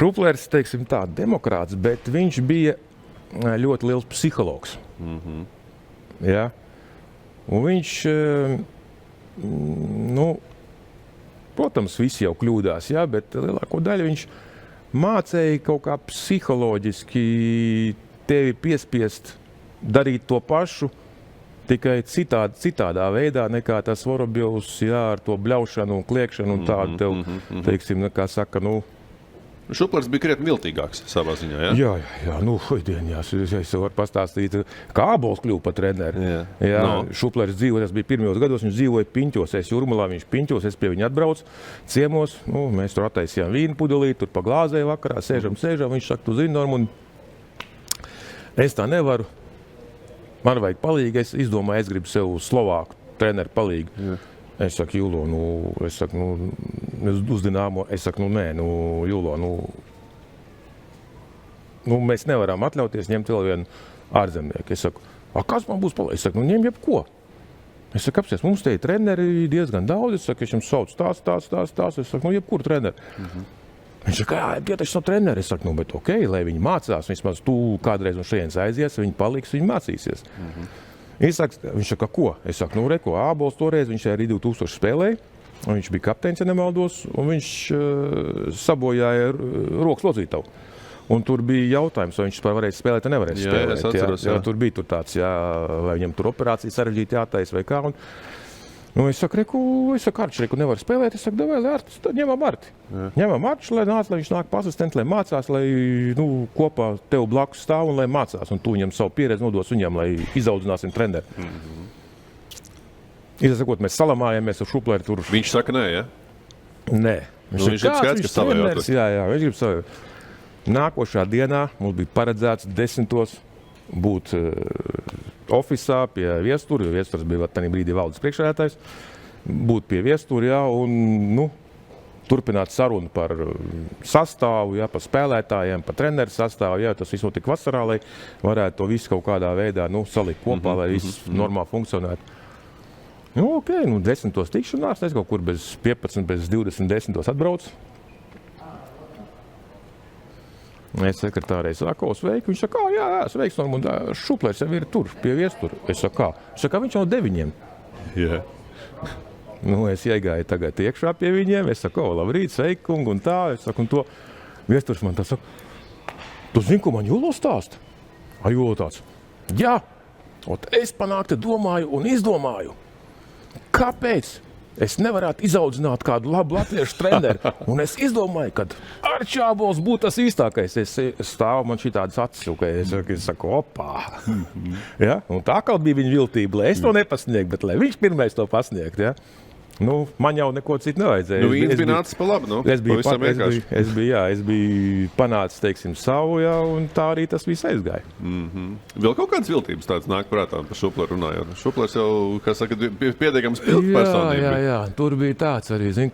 Šuplers, teiksim tā, demokrāts, bet viņš bija ļoti liels psihologs. Ja? Un viņš, protams, visi jau kļūdās, ja? Bet lielāko daļu viņš mācēja kaut kā psiholoģiski tevi piespiest darīt to pašu, tikai citādā veidā nekā tas Vorobjovs, jā, ar to bļaušanu un kliekšanu un tādu tev, teiksim, kā saka, Šuplers bija krietni viltīgāks savā ziņā, jā? Jā, es varu pastāstīt, kā Ābols kļuva par treneri. Jā, Šuplers dzīvoja, tas bija pirmajos gados, viņš dzīvoja Piņķos, es Jūrmalā, viņš Piņķos, es pie viņa atbraucu ciemos, mēs tur attaisījām vīnu pudelīt, tur pa glāzē vakarā, sēžam, viņš saka, tu zini, Norman, es tā nevaru, man vajag palīgi, es izdomāju, es gribu sev Slovāku treneru palīgi. Jā. Es saku, Julo, uzdināmo, es saku, nē, Julo, mēs nevaram atļauties ņemt vēl vienu ārzemnieku. Es saku, kas man būs palīdz? Es saku, ņem jebko. Es saku, apsies, mums te ir treneri diezgan daudz, es saku, es jums saucu tās, es saku, jebkuru treneri. Viņš saka, tie taču nav treneri. Es saku, bet okei, lai viņi mācās, vismaz tu kādreiz no šejienes aizies, viņi paliks, viņi mācīsies. Viņš saka, ko? Es saku, reko, Ābols toreiz, viņš arī 2000 spēlēja, un viņš bija kapteins, ja nemaldos, un viņš sabojāja rokas lodzītavu. Un tur bija jautājums, vai viņš varēja spēlēt, vai nevarēja spēlēt. Jā, es atceros, jā. Tur bija tāds, vai viņam tur operācija sarežģīta jātais vai kā. Es saku, Arči, nevar spēlēt. Es saku, davai, Artis, tad ņemam Arti. Ņemam Arči, lai viņš nāk pa asistentu, lai mācās, lai kopā tev blakus stāv un lai mācās. Un tu viņam savu pieredzi nodos viņam, lai izaudzināsim treneri. Izsakot, mēs salamājāmies ar Šupleri tur. Viņš saka, nē, ja? Nē. Viņš grib skaidrs, ka savējot. Jā, viņš grib savējot. Nākošā dienā mums bija paredzēts 10:00 būt ofisā pie viestura, jo viesturs bija tajā brīdī valdes priekšsēdētājs, būt pie viestura, jā, un turpināt sarunu par sastāvu, jā, par spēlētājiem, par treneru sastāvu, jā, tas viss notika vasarā, lai varētu to visu kaut kādā veidā salikt kopā, lai viss normāli funkcionētu. 10:00 tikšanās, es kaut kur bez 15, bez 20, 10:00 atbraucu. Es sekretārai saku, sveiki. Viņš saka, jā, sveiks, Norman, Šuplers jau ir tur, pie viestura. Es saku, kā? Viņš saka, viņš jau 9:00. Jā. Es iegāju tagad iekšā pie viņiem. Es saku, labrīt, sveiki, kungu, un tā. Es saku, un to viesturs man tā saka, tu zini, ko man Julo stāsta? Julo tāds, jā, es panākti domāju un izdomāju, kāpēc es nevarētu izaudzināt kādu labu latviešu treneri. Un es izdomāju, ka Arčs Ābols būtu tas īstākais. Es stāvu man šitādas acis, es saku, opā. Ja? Un tā kā bija viņa viltība, lai es to nepasniegtu, bet lai viņš pirmais to pasniegtu. Ja? Man jau neko citu nevajadzēja. Viņš bija nācis pa labu, Es biju panācis, teiksim, savu, ja, un tā arī tas viss aizgāja. Vēl kaut kādas viltības tāds nāk prātā par Šupleru runājot. Šuplers jau, kā saka, pietiekams pilns personība. Jā, tur bija tāds arī, zin,